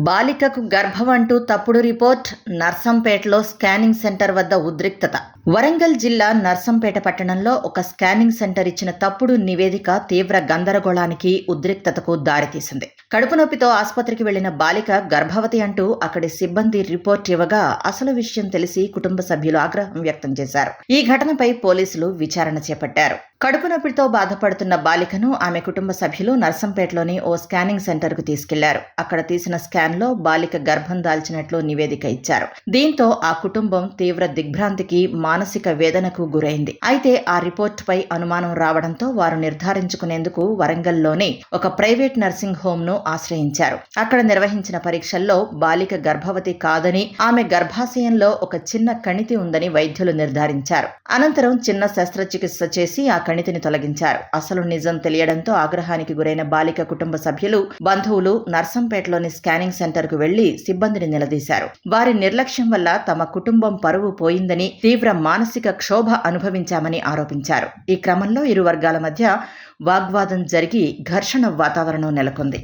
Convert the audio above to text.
బాలికకు గర్భం అంటూ తప్పుడు రిపోర్ట్. నర్సంపేటలో స్కానింగ్ సెంటర్ వద్ద ఉద్రిక్తత. వరంగల్ జిల్లా నర్సంపేట పట్టణంలో ఒక స్కానింగ్ సెంటర్ ఇచ్చిన తప్పుడు నివేదిక తీవ్ర గందరగోళానికి, ఉద్రిక్తతకు దారితీసింది. కడుపు నొప్పితో ఆసుపత్రికి వెళ్లిన బాలిక గర్భవతి అంటూ అక్కడి సిబ్బంది రిపోర్ట్ ఇవ్వగా అసలు విషయం తెలిసి కుటుంబ సభ్యులు ఆగ్రహం వ్యక్తం చేశారు. ఈ ఘటనపై పోలీసులు విచారణ చేపట్టారు. కడుపు నొప్పితో బాధపడుతున్న బాలికను ఆమె కుటుంబ సభ్యులు నర్సంపేటలోని ఓ స్కానింగ్ సెంటర్కు తీసుకెళ్లారు. అక్కడ తీసిన స్కాన్లో బాలిక గర్భం దాల్చినట్లు నివేదిక ఇచ్చారు. దీంతో ఆ కుటుంబం తీవ్ర దిగ్భ్రాంతికి, మానసిక వేదనకు గురైంది. అయితే ఆ రిపోర్టుపై అనుమానం రావడంతో వారు నిర్ధారించుకునేందుకు వరంగల్లోని ఒక ప్రైవేట్ నర్సింగ్ హోమ్ ను ఆశ్రయించారు. అక్కడ నిర్వహించిన పరీక్షల్లో బాలిక గర్భవతి కాదని, ఆమె గర్భాశయంలో ఒక చిన్న కణితి ఉందని వైద్యులు నిర్ధారించారు. అనంతరం చిన్న శస్త్రచికిత్స చేసి ఆ కణితిని తొలగించారు. అసలు నిజం తెలియడంతో ఆగ్రహానికి గురైన బాలిక కుటుంబ సభ్యులు, బంధువులు నర్సంపేటలోని స్కానింగ్ సెంటర్ కు వెళ్లి సిబ్బందిని నిలదీశారు. వారి నిర్లక్ష్యం వల్ల తమ కుటుంబం పరువు పోయిందని, తీవ్ర మానసిక క్షోభ అనుభవించామని ఆరోపించారు. ఈ క్రమంలో ఇరు వర్గాల మధ్య వాగ్వాదం జరిగి ఘర్షణ వాతావరణం నెలకొంది.